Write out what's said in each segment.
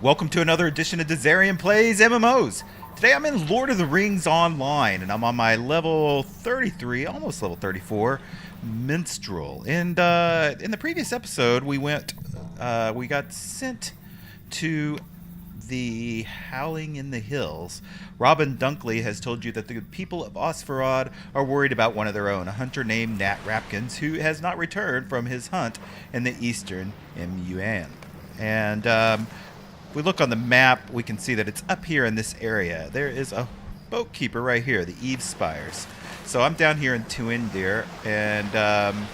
Welcome to another edition of Dizzarian Plays MMOs. Today I'm in Lord of the Rings Online, and I'm on my level 33, almost level 34, Minstrel. And in the previous episode, we got sent to the Howling in the Hills. Robin Dunkley has told you that the people of Osferod are worried about one of their own, a hunter named Nat Rapkins, who has not returned from his hunt in the eastern MUN. And if we look on the map, we can see that it's up here in this area. There is a boat keeper right here, the Eve Spires. So I'm down here in Evendim, and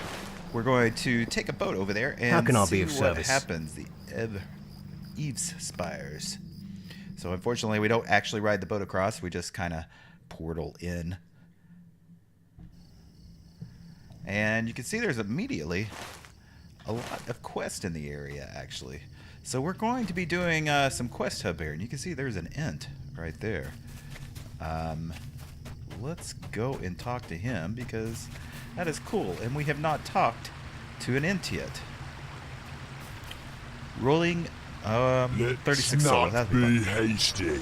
we're going to take a boat over there and see what happens. The Eve's Spires. So unfortunately, we don't actually ride the boat across. We just kind of portal in. And you can see there's immediately a lot of quests in the area, actually. So we're going to be doing some quest hub here. And you can see there's an ent right there. Let's go and talk to him because that is cool. And we have not talked to an ent yet. Rolling 36 soul. Let's not be hasty.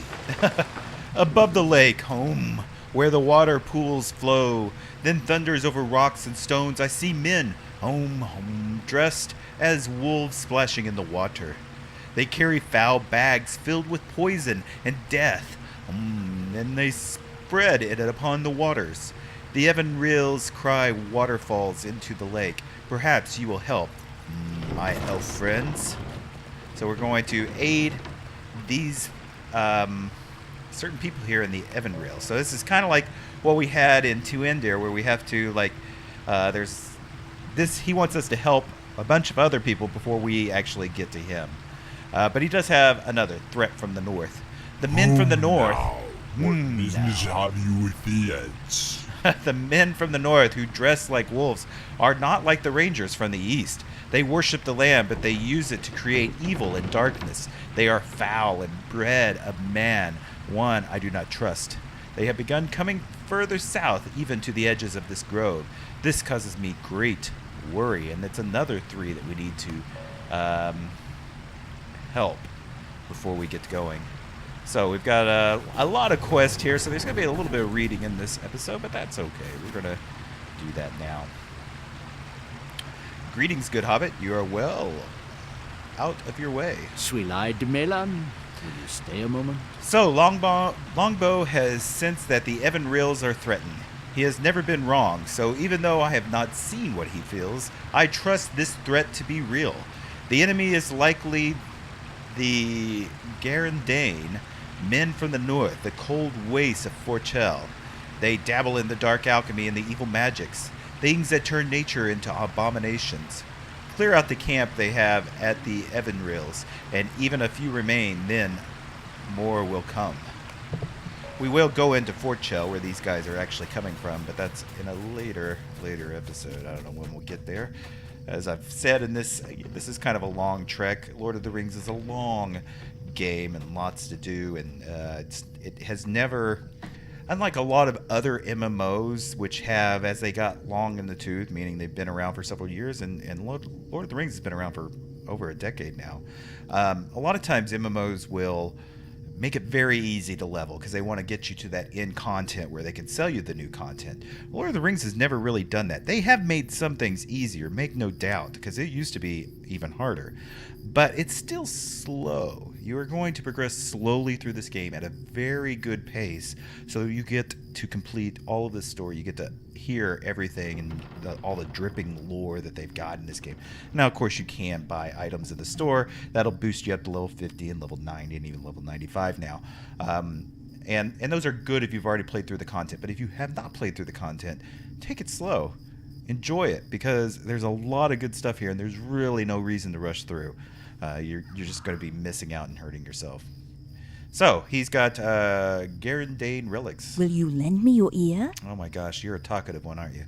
Above the lake, home, where the water pools flow, then thunders over rocks and stones, I see men, home, dressed as wolves splashing in the water. They carry foul bags filled with poison and death, and they spread it upon the waters. The Evendim cry waterfalls into the lake. Perhaps you will help, my elf friends. So we're going to aid these certain people here in the Evendim. So this is kind of like what we had in Evendim, where we have to there's this. He wants us to help a bunch of other people before we actually get to him. But he does have another threat from the north. The men from the north. What business have you with the Ents? The men from the north who dress like wolves are not like the rangers from the east. They worship the land, but they use it to create evil and darkness. They are foul and bred of man, one I do not trust. They have begun coming further south, even to the edges of this grove. This causes me great worry, and it's another 3 that we need to help before we get going. So we've got a lot of quests here, so there's going to be a little bit of reading in this episode, but that's okay. We're going to do that now. Greetings, good hobbit. You are well out of your way. Sweet-eyed Melan, will you stay a moment? So, Longboughe has sensed that the Evendim are threatened. He has never been wrong, so even though I have not seen what he feels, I trust this threat to be real. The enemy is likely the Gauredain, men from the north, the cold wastes of forchel. They dabble in the dark alchemy and the evil magics, things that turn nature into abominations. Clear out the camp they have at the Evendim, and even a few remain, then more will come. We will go into forchel, where these guys are actually coming from, but that's in a later episode. I don't know when we'll get there. As I've said in this is kind of a long trek. Lord of the Rings is a long game and lots to do, and it has never, unlike a lot of other MMOs, which have, as they got long in the tooth, meaning they've been around for several years, and Lord of the Rings has been around for over a decade now. A lot of times MMOs will make it very easy to level because they want to get you to that end content where they can sell you the new content. Lord of the Rings has never really done that. They have made some things easier, make no doubt, because it used to be even harder. But it's still slow. You are going to progress slowly through this game at a very good pace, so you get to complete all of this story. You get to hear everything and all the dripping lore that they've got in this game. Now, of course, you can buy items in the store. That'll boost you up to level 50 and level 90 and even level 95 now. And those are good if you've already played through the content. But if you have not played through the content, take it slow. Enjoy it, because there's a lot of good stuff here, and there's really no reason to rush through. You're just going to be missing out and hurting yourself. So, he's got Gauredain relics. Will you lend me your ear? Oh my gosh, you're a talkative one, aren't you?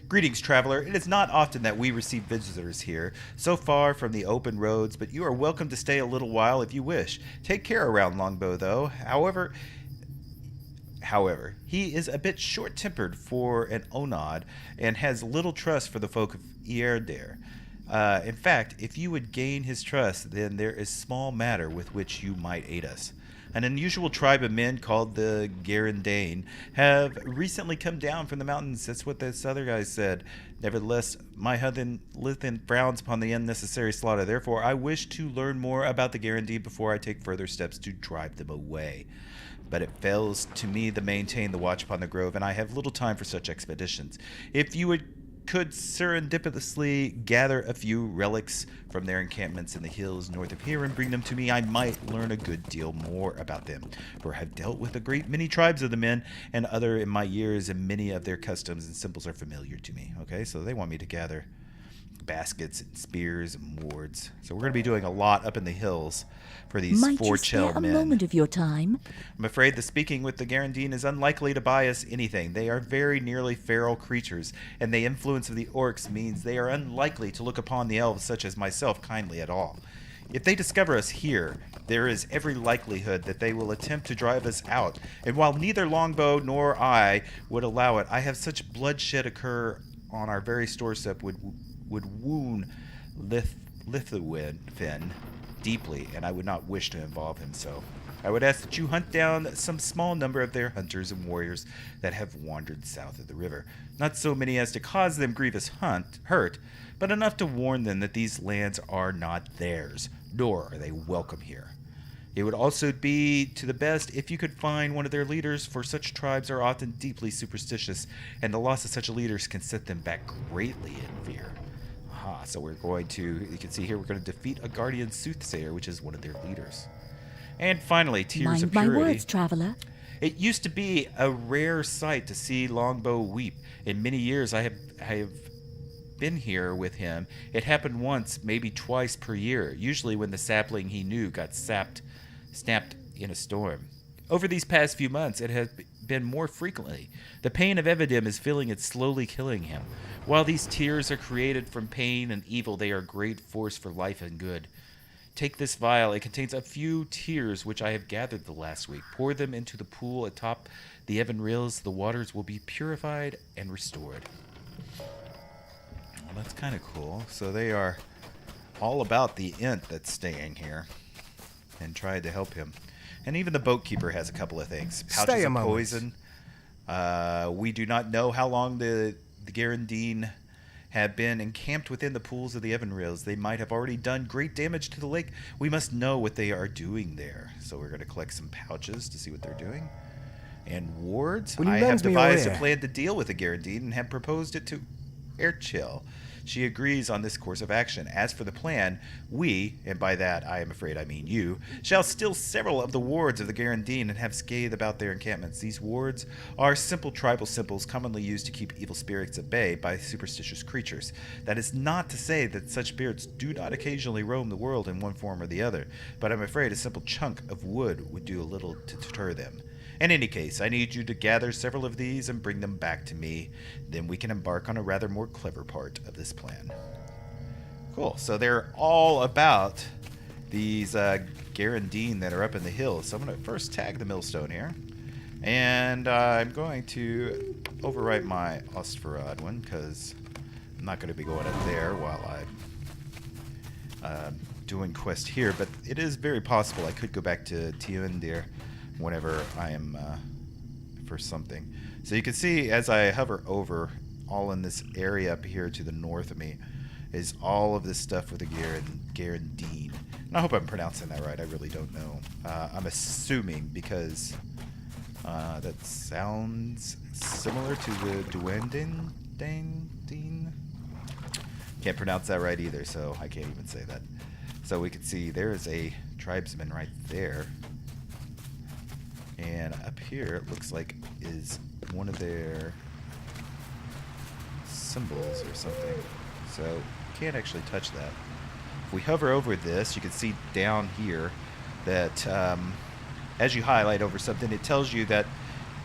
Greetings, traveler. It is not often that we receive visitors here, so far from the open roads, but you are welcome to stay a little while if you wish. Take care around Longboughe, though. However, he is a bit short-tempered for an Onod and has little trust for the folk of Evendim. In fact, if you would gain his trust, then there is small matter with which you might aid us. An unusual tribe of men called the Gauredain have recently come down from the mountains. That's what this other guy said. Nevertheless, my Lithin frowns upon the unnecessary slaughter. Therefore, I wish to learn more about the Gauredain before I take further steps to drive them away. But it fails to me to maintain the watch upon the grove, and I have little time for such expeditions. If you could serendipitously gather a few relics from their encampments in the hills north of here and bring them to me, I might learn a good deal more about them. For I have dealt with a great many tribes of the men and other in my years, and many of their customs and symbols are familiar to me. Okay, so they want me to gather baskets and spears and wards. So we're going to be doing a lot up in the hills for these forchel men. A moment of your time? I'm afraid the speaking with the Gauredain is unlikely to buy us anything. They are very nearly feral creatures, and the influence of the orcs means they are unlikely to look upon the elves such as myself kindly at all. If they discover us here, there is every likelihood that they will attempt to drive us out, and while neither Longbough nor I would allow it, I have such bloodshed occur on our very doorstep would wound Lithwin deeply, and I would not wish to involve him so. I would ask that you hunt down some small number of their hunters and warriors that have wandered south of the river. Not so many as to cause them grievous hurt, but enough to warn them that these lands are not theirs, nor are they welcome here. It would also be to the best if you could find one of their leaders, for such tribes are often deeply superstitious, and the loss of such leaders can set them back greatly in fear. So we're going to, you can see here, we're going to defeat a guardian soothsayer, which is one of their leaders. And finally, Tears of Mind Purity. my words, traveler. It used to be a rare sight to see Longbough weep. In many years I have been here with him. It happened once, maybe twice per year, usually when the sapling he knew got snapped in a storm. Over these past few months, it has been more frequently. The pain of Evendim is feeling it slowly killing him. While these tears are created from pain and evil, they are a great force for life and good. Take this vial. It contains a few tears which I have gathered the last week. Pour them into the pool atop the Evendim. The waters will be purified and restored. Well, that's kind of cool. So they are all about the Ent that's staying here and tried to help him. And even the boatkeeper has a couple of things. Pouches of poison. We do not know how long the Gauredain have been encamped within the pools of the Evendim. They might have already done great damage to the lake. We must know what they are doing there. So we're going to collect some pouches to see what they're doing. And wards. I have devised a plan to deal with the Gauredain and have proposed it to Erchil. She agrees on this course of action. As for the plan, we, and by that I am afraid I mean you, shall steal several of the wards of the Gauredain and have scathe about their encampments. These wards are simple tribal symbols commonly used to keep evil spirits at bay by superstitious creatures. That is not to say that such spirits do not occasionally roam the world in one form or the other, but I'm afraid a simple chunk of wood would do a little to deter them. In any case, I need you to gather several of these and bring them back to me. Then we can embark on a rather more clever part of this plan. Cool. So they're all about these Gauredain that are up in the hills. So I'm going to first tag the millstone here. And I'm going to overwrite my Ostvarad one because I'm not going to be going up there while I'm doing quest here. But it is very possible I could go back to Teundir whenever I am for something. So you can see as I hover over, all in this area up here to the north of me is all of this stuff with the Gauredain. And I hope I'm pronouncing that right. I really don't know. I'm assuming because that sounds similar to the Duendin. Can't pronounce that right either, so I can't even say that. So we can see there's a tribesman right there. And up here, it looks like is one of their symbols or something. So can't actually touch that. If we hover over this, you can see down here that as you highlight over something, it tells you that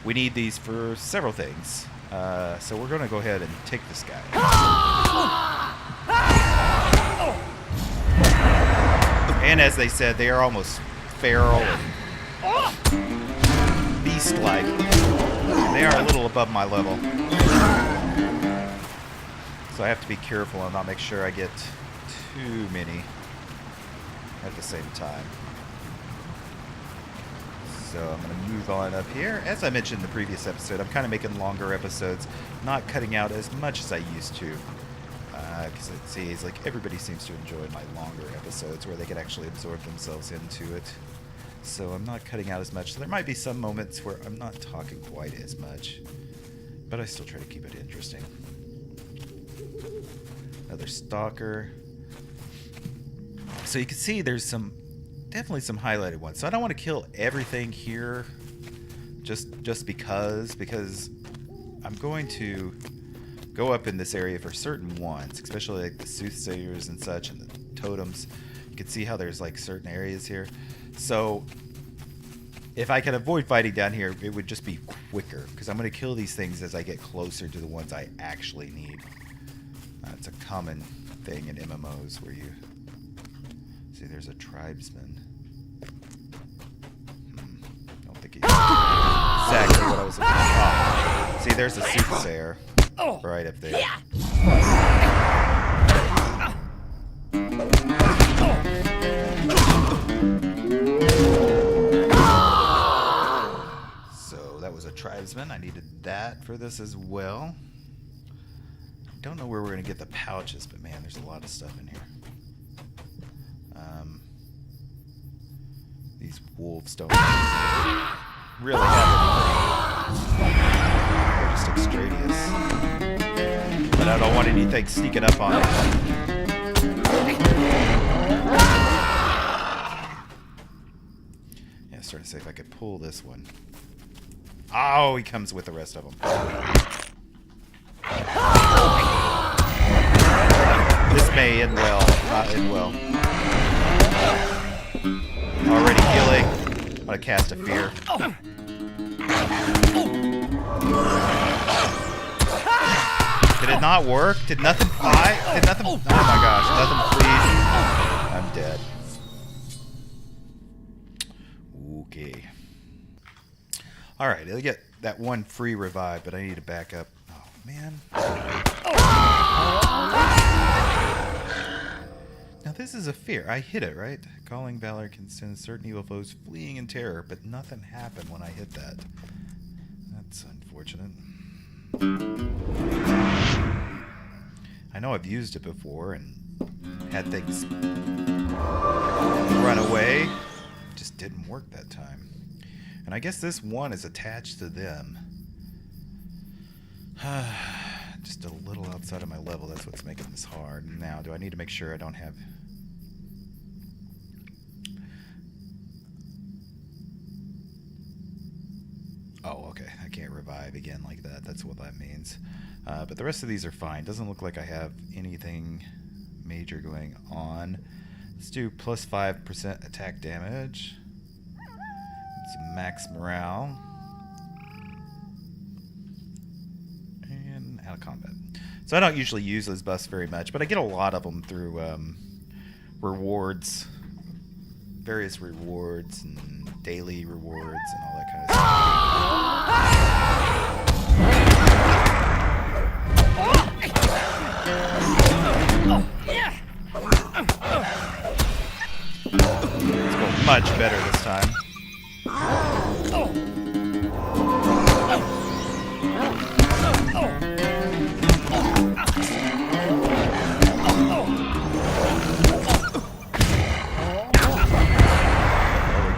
we need these for several things. So we're going to go ahead and take this guy. And as they said, they are almost feral and beast-like. They are a little above my level. So I have to be careful and not make sure I get too many at the same time. So I'm going to move on up here. As I mentioned in the previous episode, I'm kind of making longer episodes, not cutting out as much as I used to. Because it seems like everybody seems to enjoy my longer episodes where they can actually absorb themselves into it. So I'm not cutting out as much. So there might be some moments where I'm not talking quite as much, but I still try to keep it interesting. Another stalker. So you can see there's definitely some highlighted ones. So I don't want to kill everything here just because I'm going to go up in this area for certain ones, especially like the soothsayers and such and the totems. You can see how there's like certain areas here. So if I can avoid fighting down here, it would just be quicker because I'm going to kill these things as I get closer to the ones I actually need. It's a common thing in MMOs where you see there's a tribesman. Don't think he's exactly what I was looking for. Oh, see, there's a soothsayer right up there. So that was a tribesman. I needed that for this as well. Don't know where we're going to get the pouches, but man, there's a lot of stuff in here. These wolves don't really have it. They're just extraneous. But I don't want anything sneaking up on it. Yeah, starting to say if I could pull this one. Oh, he comes with the rest of them. This may end well, not end well. Already healing. I'm gonna cast a fear. Did it not work? Did nothing fly? Did nothing? Oh my gosh, nothing flees. I'm dead. Okay. Alright, I'll get that one free revive, but I need to back up. Oh, man. Now this is a fear. I hit it, right? Calling Valor can send certain evil foes fleeing in terror, but nothing happened when I hit that. That's unfortunate. I know I've used it before and had things run away. It just didn't work that time. And I guess this one is attached to them. Just a little outside of my level. That's what's making this hard. Now, do I need to make sure I don't have... Oh, okay. I can't revive again like that. That's what that means. But the rest of these are fine. Doesn't look like I have anything major going on. Let's do plus 5% attack damage. It's max morale. And out of combat. So I don't usually use those buffs very much, but I get a lot of them through rewards. Various rewards and daily rewards and all that kind of stuff. It's going much better this time.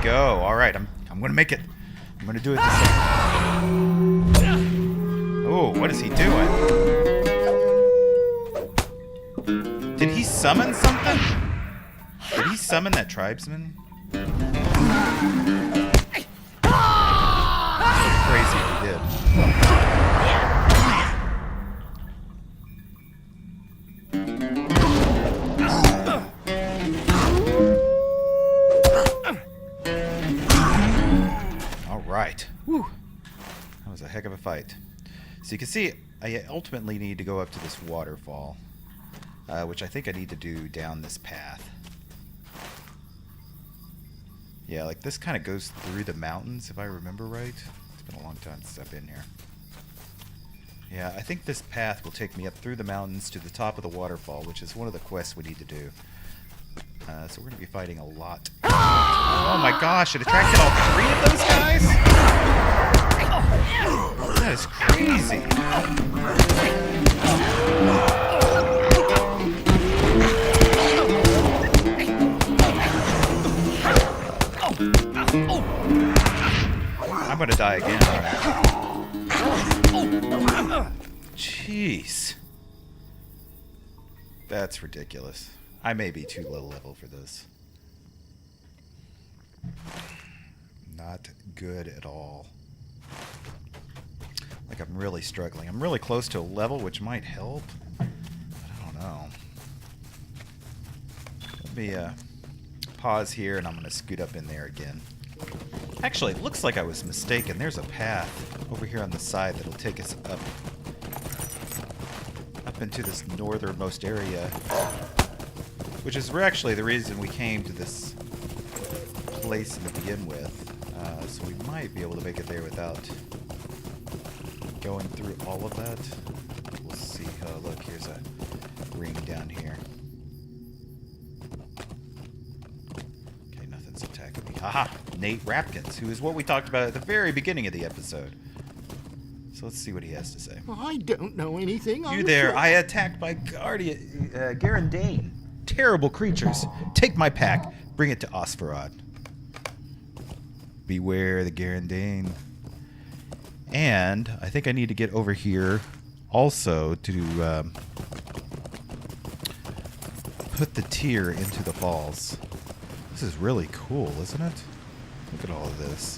Go. All right, I'm going to make it. I'm going to do it this time. Oh, what is he doing? Did he summon something? Did he summon that tribesman? That's crazy if he did. Right. Whew. That was a heck of a fight. So you can see I ultimately need to go up to this waterfall, which I think I need to do down this path. Yeah, like this kind of goes through the mountains, if I remember right. It's been a long time since I've been here. Yeah, I think this path will take me up through the mountains to the top of the waterfall, which is one of the quests we need to do. So we're going to be fighting a lot. Oh my gosh, it attracted all 3 of those guys? That is crazy. I'm going to die again. Jeez. That's ridiculous. I may be too low level for this. Not good at all. Like I'm really struggling. I'm really close to a level which might help. But I don't know. Let me pause here and I'm going to scoot up in there again. Actually, it looks like I was mistaken. There's a path over here on the side that'll take us up into this northernmost area, which is actually the reason we came to this place to begin with. So we might be able to make it there without going through all of that. We'll see. Oh, look, here's a ring down here. Okay, nothing's attacking me. Haha! Nate Rapkins, who is what we talked about at the very beginning of the episode. So let's see what he has to say. I don't know anything. You there, I attacked by Gauredain. Terrible creatures. Take my pack. Bring it to Osferod. Beware the Gauredain. And I think I need to get over here also to put the tier into the falls. This is really cool, isn't it? Look at all of this.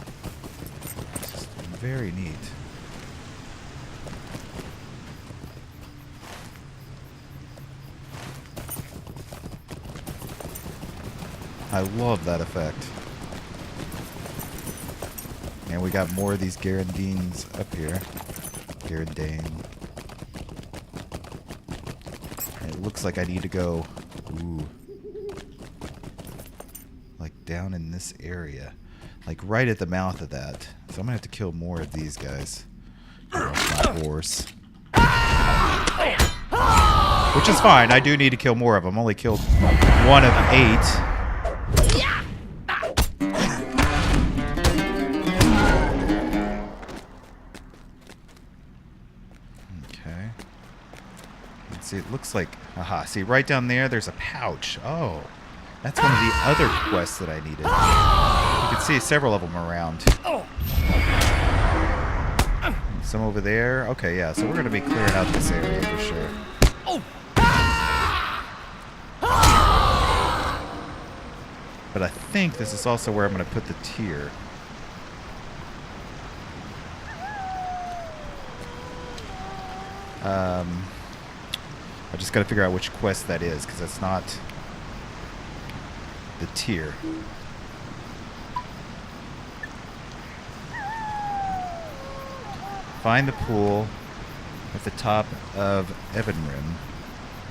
This is very neat. I love that effect. And we got more of these Gauredains up here. Gauredain. And it looks like I need to go, ooh, like down in this area. Like right at the mouth of that. So I'm gonna have to kill more of these guys. Get off my horse. Which is fine. I do need to kill more of them. Only killed 1 of 8. See, it looks like, aha, see right down there, there's a pouch. Oh, that's one of the other quests that I needed. You can see several of them around. Some over there. Okay, yeah, so we're going to be clearing out this area for sure. But I think this is also where I'm going to put the tier. I just gotta figure out which quest that is, because that's not the tier. Find the pool at the top of Evendim.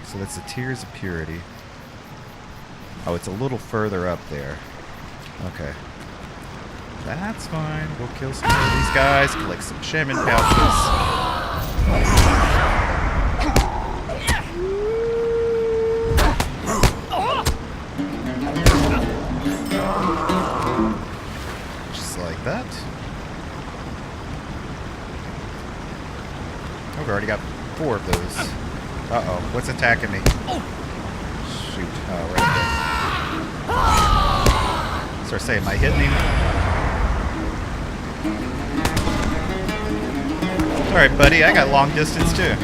So that's the tiers of purity. Oh, it's a little further up there. Okay. That's fine. We'll kill some more of these guys, collect some shaman pouches. That. Oh, we already got 4 of those. Uh-oh, what's attacking me? Shoot. Oh, right there. Start saying, am I hitting him? Alright, buddy, I got long distance too.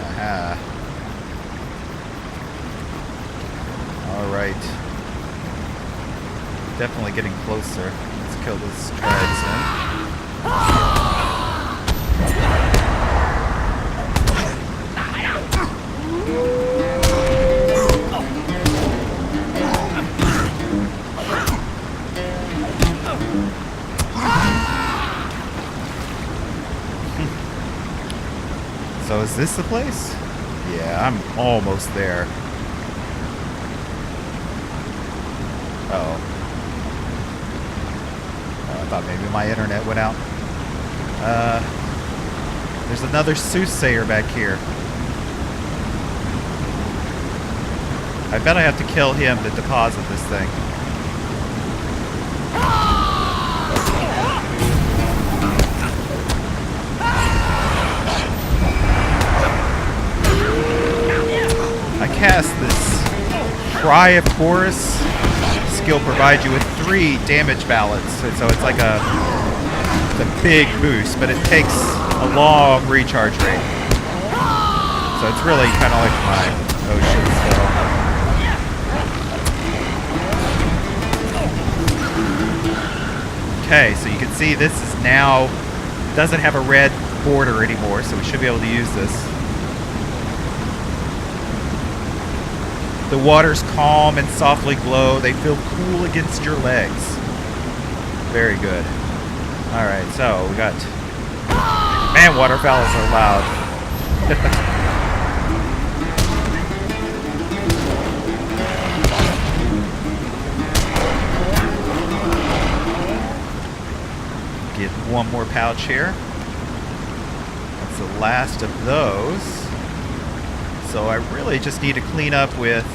Aha. Alright. Definitely getting closer. Let's kill this tribesman. So is this the place? Yeah, I'm almost there. Uh-oh. I thought maybe my internet went out. There's another soothsayer back here. I bet I have to kill him to deposit this thing. I cast this Cry of Chorus. Skill provides you with 3 damage ballots. And so it's like a big boost, but it takes a long recharge rate. So it's really kind of like my ocean spell. Okay, so you can see this is now doesn't have a red border anymore, so we should be able to use this. The waters calm and softly glow. They feel cool against your legs. Very good. Alright, so we got... Man, waterfowls are loud. Get one more pouch here. That's the last of those. So I really just need to clean up with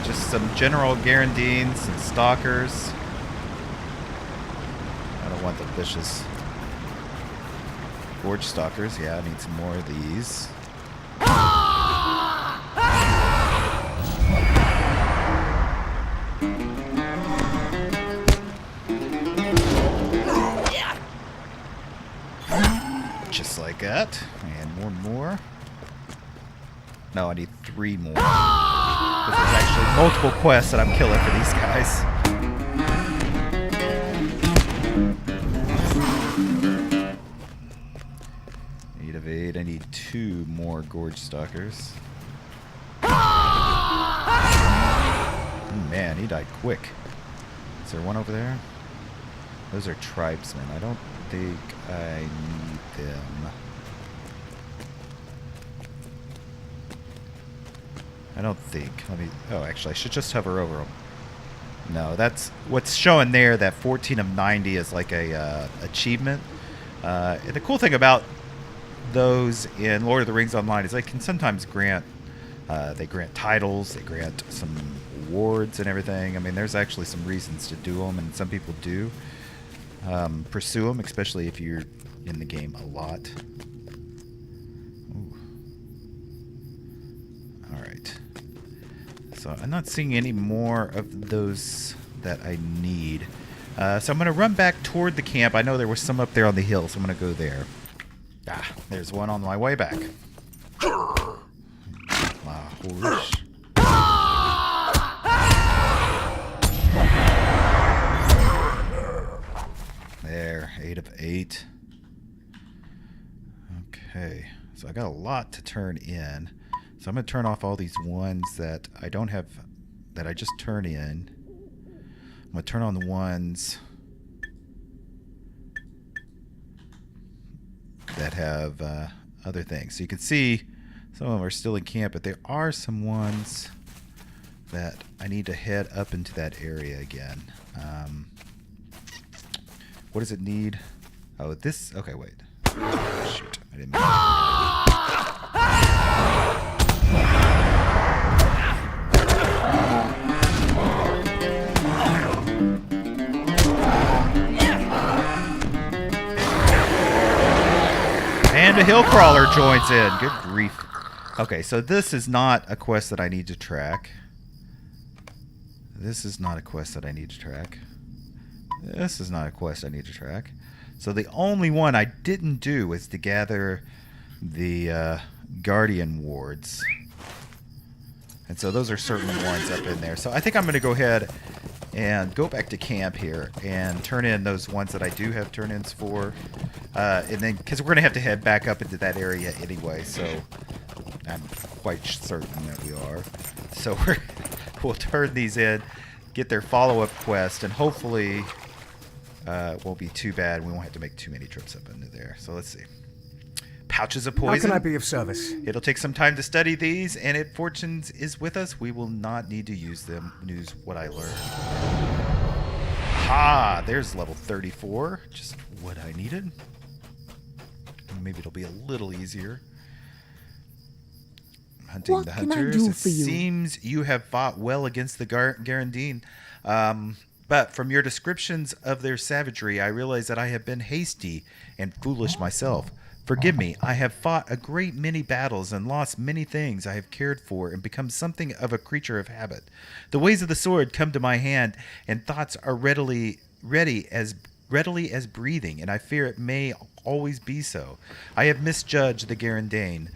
just some general Gauredains, some stalkers. I don't want the vicious gorge stalkers. Yeah, I need some more of these. Just like that. And more. No, I need 3 more. Because there's actually multiple quests that I'm killing for these guys. Need evade. I need 2 more gorge stalkers. Man, he died quick. Is there one over there? Those are tribesmen. I don't think I need them. I don't think. Let me... Oh, actually, I should just hover over them. No, that's... What's showing there, that 14 of 90 is like a achievement. And the cool thing about those in Lord of the Rings Online is they can sometimes grant... they grant titles, they grant some awards and everything. I mean, there's actually some reasons to do them, and some people do pursue them, especially if you're in the game a lot. Ooh. All right. So I'm not seeing any more of those that I need. So I'm going to run back toward the camp. I know there was some up there on the hill, so I'm going to go there. Ah, there's one on my way back. My horse. There, 8 of 8. Okay, so I got a lot to turn in. So I'm going to turn off all these ones that I don't have, that I just turn in. I'm going to turn on the ones that have other things. So you can see some of them are still in camp, but there are some ones that I need to head up into that area again. What does it need? Oh, this... Okay, wait. Shoot. I didn't mean And a hill crawler joins in. Good grief. Okay, so this is not a quest that I need to track. This is not a quest that I need to track. This is not a quest I need to track. So the only one I didn't do was to gather the Guardian wards. And so those are certain ones up in there. So I think I'm going to go ahead and go back to camp here and turn in those ones that I do have turn-ins for. And then, because we're going to have to head back up into that area anyway, so I'm quite certain that we are. So we'll turn these in, get their follow-up quest, and hopefully it won't be too bad. We won't have to make too many trips up into there. So let's see. Pouches of poison. How can I be of service? It'll take some time to study these, and if Fortunes is with us, we will not need to use them. Use what I learned. Ah, there's level 34. Just what I needed. Maybe it'll be a little easier. Hunting What the can I hunters. do It for you? seems you have fought well against the Gauredain. But from your descriptions of their savagery, I realize that I have been hasty and foolish myself. Forgive me, I have fought a great many battles and lost many things I have cared for and become something of a creature of habit. The ways of the sword come to my hand, and thoughts are readily as breathing, and I fear it may always be so. I have misjudged the Gauredain.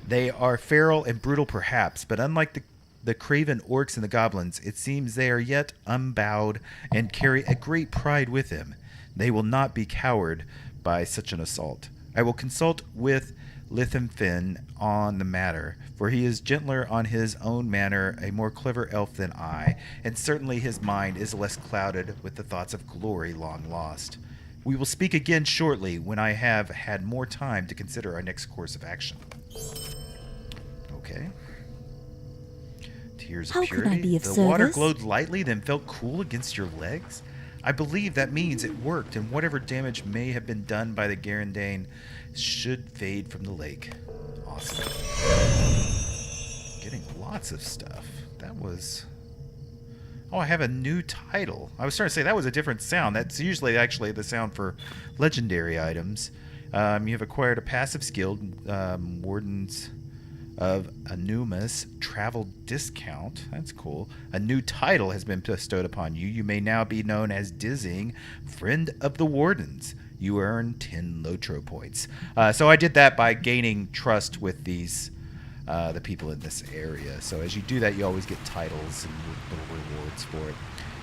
They are feral and brutal perhaps, but unlike the craven orcs and the goblins, it seems they are yet unbowed and carry a great pride with them. They will not be cowed by such an assault. I will consult with Lithenfin on the matter, for he is gentler on his own manner, a more clever elf than I, and certainly his mind is less clouded with the thoughts of glory long lost. We will speak again shortly when I have had more time to consider our next course of action. Okay. Tears How of could purity. I be of The water service? glowed lightly, then felt cool against your legs. I believe that means it worked, and whatever damage may have been done by the Gauredain should fade from the lake. Awesome. Getting lots of stuff. That was... Oh, I have a new title. I was trying to say that was a different sound. That's usually actually the sound for legendary items. You have acquired a passive skill, Wardens of Anumas travel discount. That's cool. A new title has been bestowed upon you. You may now be known as Dizzing, Friend of the Wardens. You earn 10 Lotro points. So I did that by gaining trust with these the people in this area. So as you do that, you always get titles and little rewards for it.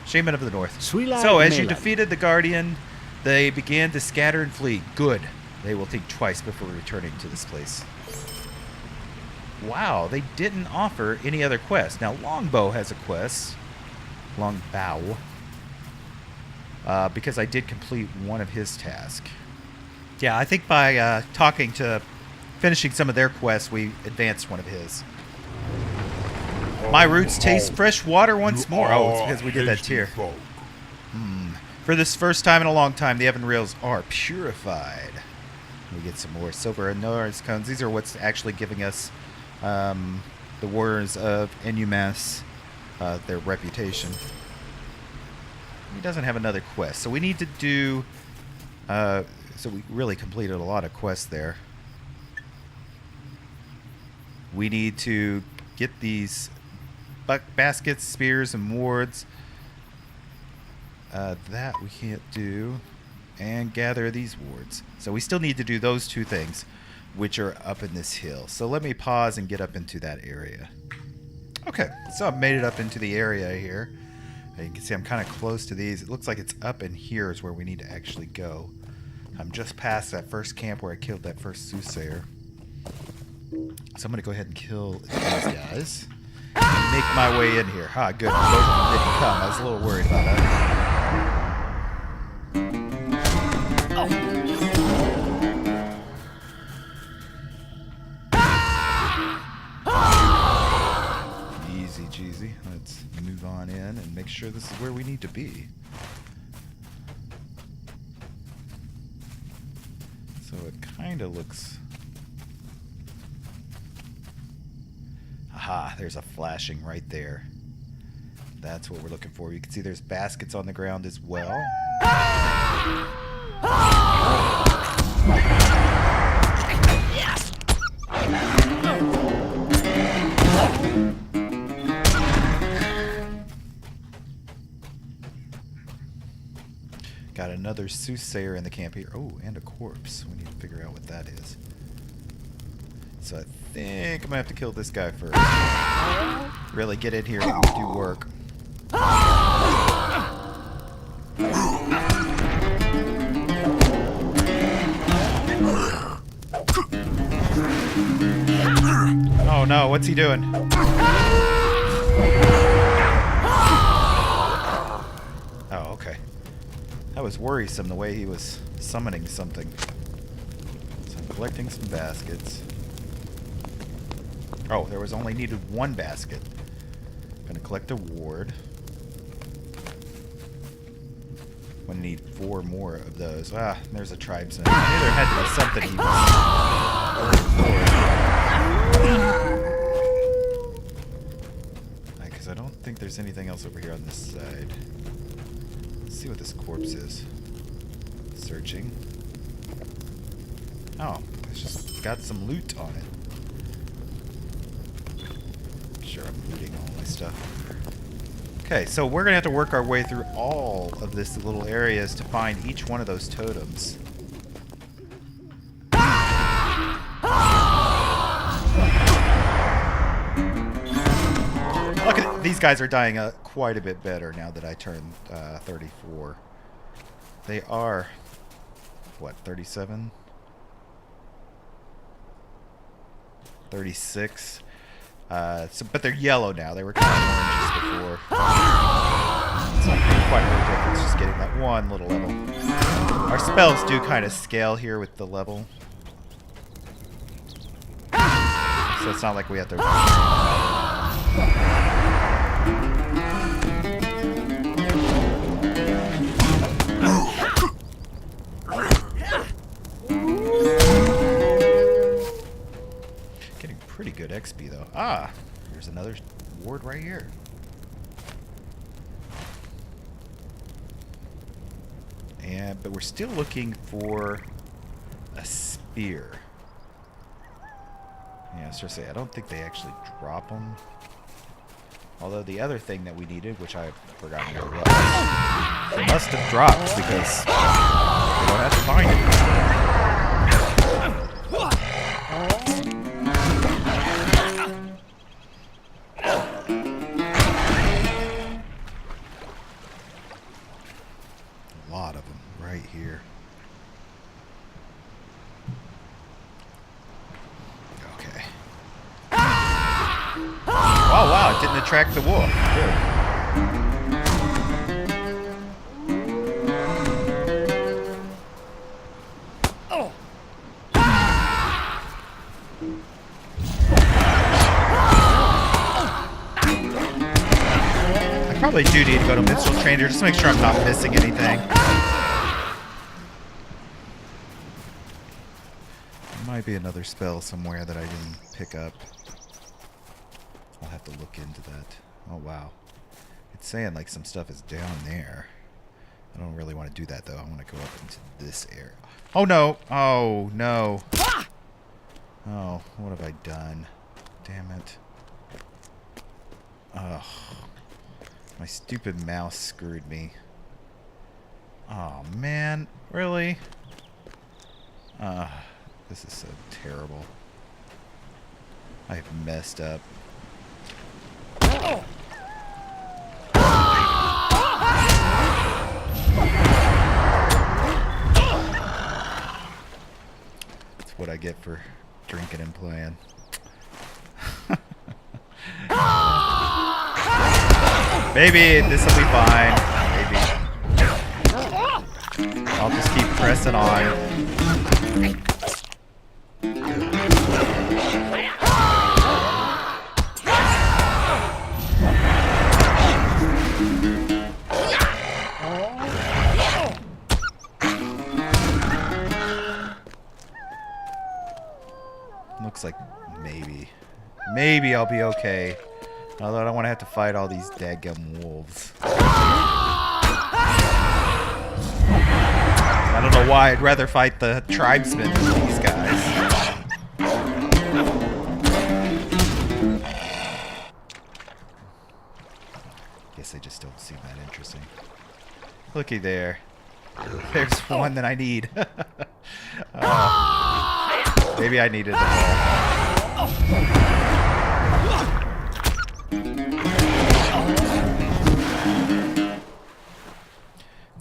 Shaman of the North. Sweet-eyed So as you Melon. defeated the Guardian, they began to scatter and flee. Good. They will think twice before returning to this place. Wow, they didn't offer any other quests. Now, Longboughe has a quest. Longboughe. Because I did complete one of his tasks. Yeah, I think by finishing some of their quests, we advanced one of his. My roots taste fresh water once more. Oh, it's because we did that tier. For this first time in a long time, the Evendim are purified. We get some more silver and Norris cones. These are what's actually giving us the Warriors of Enumas their reputation. He doesn't have another quest, so we need to do... so we really completed a lot of quests there. We need to get these baskets, spears, and wards. That we can't do. And gather these wards. So we still need to do those two things, which are up in this hill. So let me pause and get up into that area. Okay, so I've made it up into the area here. You can see I'm kind of close to these. It looks like it's up in here is where we need to actually go. I'm just past that first camp where I killed that first soothsayer. So I'm going to go ahead and kill these guys. And make my way in here. Ah, good. Both of them didn't come. I was a little worried about that. Easy cheesy. Let's move on in and make sure this is where we need to be. So it kind of looks... Aha, there's a flashing right there. That's what we're looking for. You can see there's baskets on the ground as well. Got another soothsayer in the camp here. Oh, and a corpse. We need to figure out what that is. So I think I'm going to have to kill this guy first. Really get in here and do work. Oh no, what's he doing? Oh, okay. That was worrisome the way he was summoning something. So I'm collecting some baskets. Oh, there was only needed one basket. Gonna collect a ward. I'm gonna need 4 more of those. Ah, there's a tribesman. I knew there had to be something he was. Because I don't think there's anything else over here on this side. Let's see what this corpse is. Searching. Oh, it's just got some loot on it. Sure, I'm looting all my stuff. Okay, so we're gonna have to work our way through all of this little areas to find each one of those totems. Look at these guys are dying quite a bit better now that I turned 34. They are what, 37? 36. But they're yellow now. They were kind of oranges before. It's not quite a big difference, just getting that one little level. Our spells do kind of scale here with the level. So it's not like we have to... Pretty good XP though. Ah, here's another ward right here. But we're still looking for a spear. Yeah, I was just say I don't think they actually drop them. Although the other thing that we needed, which I forgot where it was, it must have dropped because we don't have to find it. Here. Okay. Oh wow, it didn't attract the wolf. Good. Oh. I probably do need to go to Minstrel Trainer just to make sure I'm not missing anything. Might be another spell somewhere that I didn't pick up. I'll have to look into that. Oh wow. It's saying like some stuff is down there. I don't really want to do that though. I want to go up into this area. Oh no! Oh no! Oh, what have I done? Damn it. Ugh. My stupid mouse screwed me. Oh man, really? This is so terrible. I've messed up. That's what I get for drinking and playing. Maybe this will be fine. Maybe. I'll just keep pressing on. Looks like maybe I'll be okay. Although I don't want to have to fight all these daggum wolves. I don't know why. I'd rather fight the tribesmen than these guys. Guess they just don't seem that interesting. Looky there. There's one that I need. Maybe I needed them all.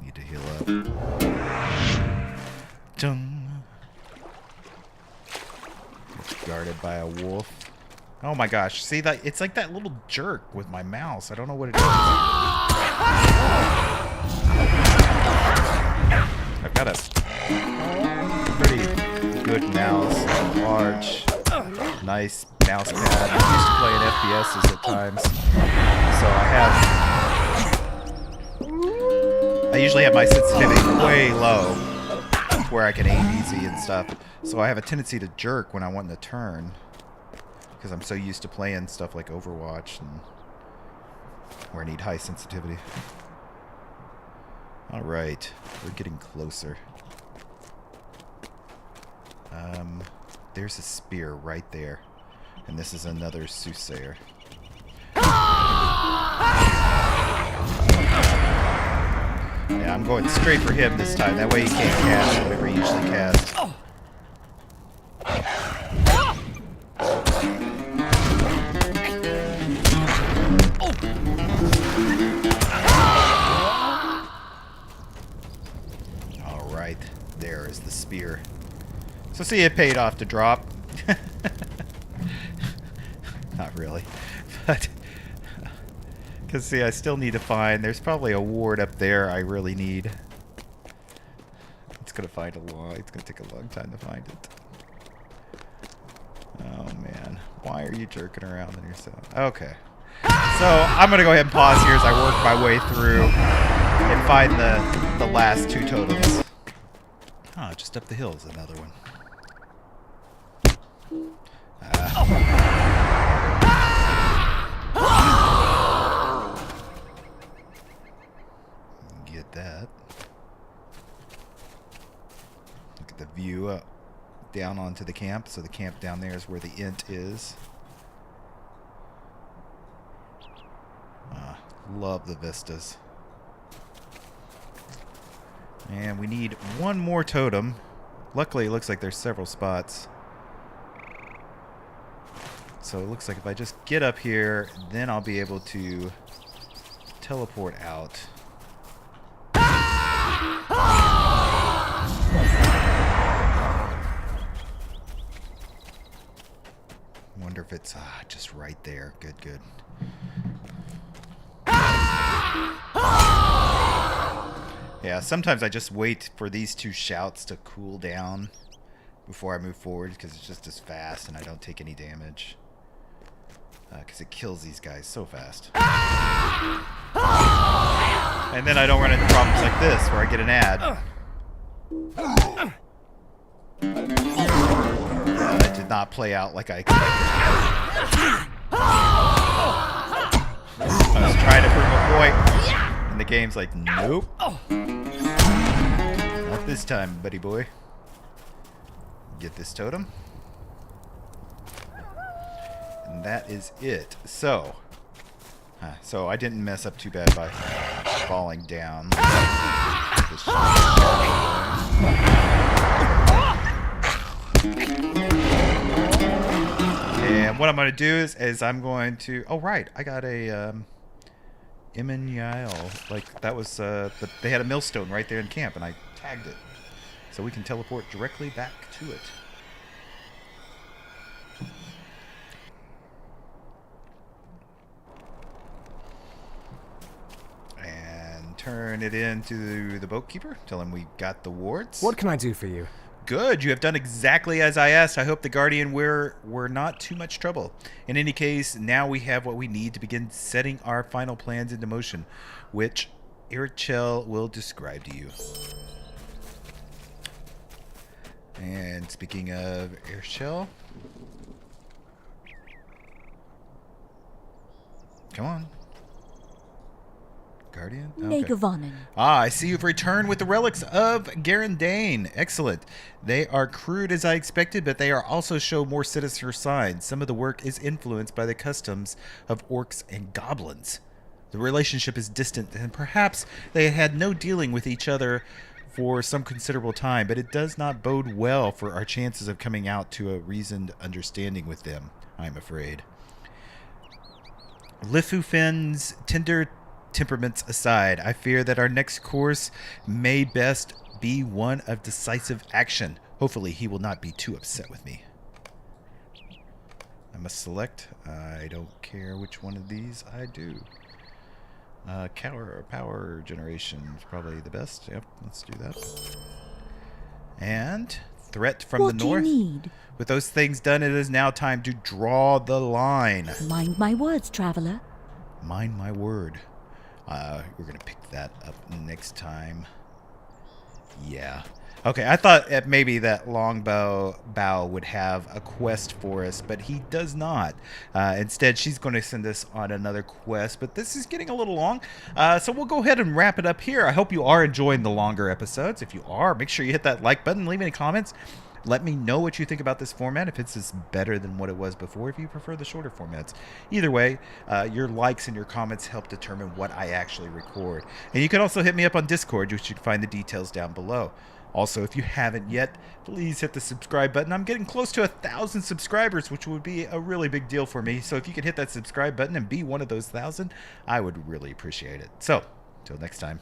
Need to heal up. Dung. Guarded by a wolf. Oh my gosh. See that? It's like that little jerk with my mouse. I don't know what it is. I've got a pretty good mouse. Large, nice mouse pad. I used to play in FPSs at times. So I I usually have my sensitivity way low, where I can aim easy and stuff. So I have a tendency to jerk when I want to turn, because I'm so used to playing stuff like Overwatch and where I need high sensitivity. All right, we're getting closer. There's a spear right there, and this is another soothsayer. Yeah, I'm going straight for him this time. That way he can't cast whatever he usually casts. Alright, there is the spear. So see, it paid off to drop. Not really. But... because, see, I still need to find... there's probably a ward up there I really need. It's going to find a long... it's going to take a long time to find it. Oh, man. Why are you jerking around on yourself? Okay. So, I'm going to go ahead and pause here as I work my way through and find the last two totems. Oh, just up the hill is another one. Get that. Look at the view up down onto the camp. So the camp down there is where the int is. Love the vistas. And we need one more totem. Luckily, it looks like there's several spots. So it looks like if I just get up here, then I'll be able to teleport out. Wonder if it's just right there. Good, good. Yeah, sometimes I just wait for these two shouts to cool down before I move forward, because it's just as fast and I don't take any damage. Because it kills these guys so fast. And then I don't run into problems like this, where I get an ad. That did not play out like I expected. I was trying to prove a point, and the game's like, nope. Not this time, buddy boy. Get this totem. And that is it. So I didn't mess up too bad by falling down. And what I'm going to do is I'm going to... oh, right. I got a... Emenyael. Like, that was... they had a millstone right there in camp, and I tagged it. So we can teleport directly back to it. And turn it into the boatkeeper. Tell him we got the wards. What can I do for you? Good. You have done exactly as I asked. I hope the Guardian were not too much trouble. In any case, now we have what we need to begin setting our final plans into motion, which Irchel will describe to you. And speaking of Irchel, come on. Guardian? Okay. I see you've returned with the relics of Gauredain. Excellent. They are crude as I expected, but they are also show more sinister signs. Some of the work is influenced by the customs of orcs and goblins. The relationship is distant, and perhaps they had no dealing with each other for some considerable time, but it does not bode well for our chances of coming out to a reasoned understanding with them, I'm afraid. Lifufen's tender temperaments aside, I fear that our next course may best be one of decisive action. Hopefully he will not be too upset with me. I must select. I don't care which one of these I do. Power generation is probably the best. Yep, let's do that. And threat from the north. What do you need? With those things done, it is now time to draw the line. Mind my words, traveler. Mind my word. We're going to pick that up next time. Yeah. Okay, I thought maybe that Longboughe would have a quest for us, but he does not. Instead, she's going to send us on another quest, but this is getting a little long. So we'll go ahead and wrap it up here. I hope you are enjoying the longer episodes. If you are, make sure you hit that like button, leave any comments. Let me know what you think about this format, if it's just better than what it was before, if you prefer the shorter formats. Either way, your likes and your comments help determine what I actually record. And you can also hit me up on Discord, which you can find the details down below. Also, if you haven't yet, please hit the subscribe button. I'm getting close to 1,000 subscribers, which would be a really big deal for me. So if you could hit that subscribe button and be one of those 1,000, I would really appreciate it. So, until next time.